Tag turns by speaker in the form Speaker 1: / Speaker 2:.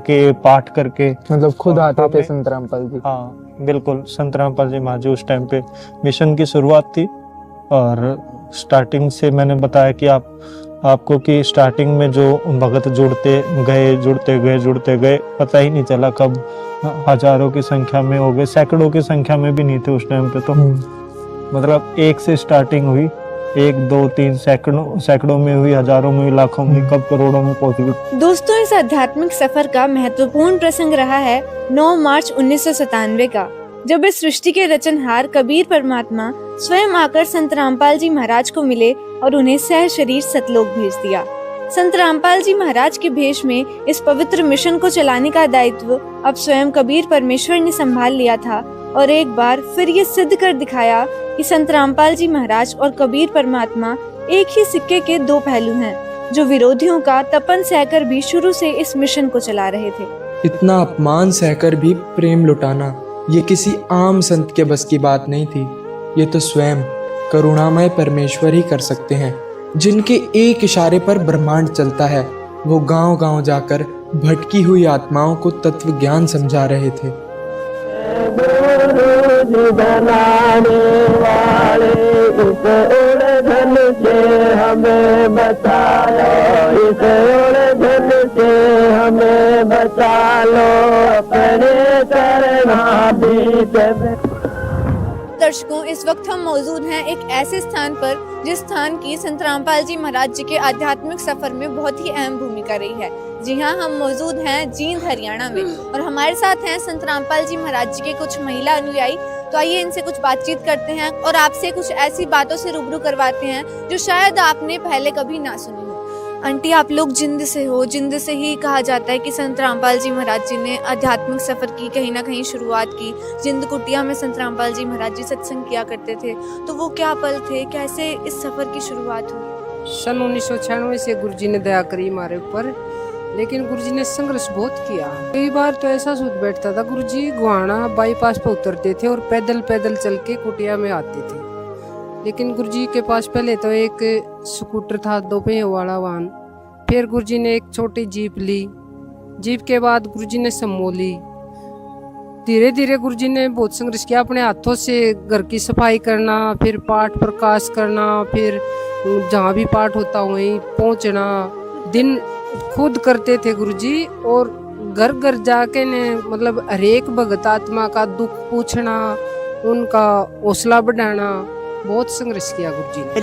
Speaker 1: के पाठ करके।
Speaker 2: मतलब खुद आते थे
Speaker 1: हमें-
Speaker 2: संत रामपाल जी?
Speaker 1: हाँ बिल्कुल, संत रामपाल जी महाराज उस टाइम पे मिशन की शुरुआत थी। और स्टार्टिंग से मैंने बताया कि आपको कि स्टार्टिंग में जो भगत जुड़ते गए पता ही नहीं चला कब हजारों की संख्या में हो गए, सैकड़ों की संख्या में भी नहीं थे उस टाइम पे। तो मतलब एक से स्टार्टिंग हुई, 1 2 3 सैकड़ों में हुई, हजारों में हुई, लाखों में, कब करोड़ों में पहुंच गई।
Speaker 3: दोस्तों, इस आध्यात्मिक सफर का महत्वपूर्ण प्रसंग रहा है 9 मार्च 1997 का, जब इस सृष्टि के रचनहार कबीर परमात्मा स्वयं आकर संत रामपाल जी महाराज को मिले और उन्हें सह शरीर सतलोक भेज दिया। संत रामपाल जी महाराज के भेष में इस पवित्र मिशन को चलाने का दायित्व अब स्वयं कबीर परमेश्वर ने संभाल लिया था और एक बार फिर ये सिद्ध कर दिखाया कि संत रामपाल जी महाराज और कबीर परमात्मा एक ही सिक्के के 2 पहलू हैं, जो विरोधियों का तपन सहकर भी शुरू से इस मिशन को चला रहे थे।
Speaker 2: इतना अपमान सहकर भी प्रेम लुटाना ये किसी आम संत के बस की बात नहीं थी। ये तो स्वयं करुणामय परमेश्वर ही कर सकते हैं, जिनके एक इशारे पर ब्रह्मांड चलता है। वो गांव-गांव जाकर भटकी हुई आत्माओं को तत्व ज्ञान समझा रहे थे।
Speaker 4: बनाने वाले इस उलझन से हमें बचा लो, इस उलझन से हमें बचा लो, अपने करना बीच।
Speaker 3: दर्शकों, इस वक्त हम मौजूद हैं एक ऐसे स्थान पर जिस स्थान की संत रामपाल जी महाराज जी के आध्यात्मिक सफर में बहुत ही अहम भूमिका रही है। जी हाँ, हम मौजूद हैं जींद हरियाणा में और हमारे साथ हैं संत रामपाल जी महाराज जी के कुछ महिला अनुयायी। तो आइए इनसे कुछ बातचीत करते हैं और आपसे कुछ ऐसी बातों से रूबरू करवाते हैं जो शायद आपने पहले कभी ना सुनी हो। आंटी, आप लोग जिंद से हो। जिंद से ही कहा जाता है कि संत रामपाल जी महाराज जी ने आध्यात्मिक सफर की कहीं ना कहीं शुरुआत की। जिंद कुटिया में संत रामपाल जी महाराज जी सत्संग किया करते थे। तो वो क्या पल थे, कैसे इस सफर की शुरुआत हुई?
Speaker 5: सन 1996 से गुरु जी ने दया करी हमारे ऊपर, लेकिन गुरु जी ने संघर्ष बहुत किया। कई बार तो ऐसा सोच बैठता था, गुरु जी गुहाना बाईपास पर उतरते थे और पैदल पैदल चल के कुटिया में आते थे। लेकिन गुरु जी के पास पहले तो एक स्कूटर था, 2 पहियों वाला वाहन। फिर गुरु जी ने एक छोटी जीप ली। जीप के बाद गुरु जी ने समो ली। धीरे धीरे गुरु जी ने बहुत संघर्ष किया, अपने हाथों से घर की सफाई करना, फिर पाठ प्रकाश करना, फिर जहाँ भी पाठ होता वहीं पहुँचना। दिन खुद करते थे गुरु जी, और घर घर जाके ने मतलब हरेक भगत आत्मा का दुख पूछना, उनका हौसला बढ़ाना, बहुत संघर्ष किया गुरु जी ने।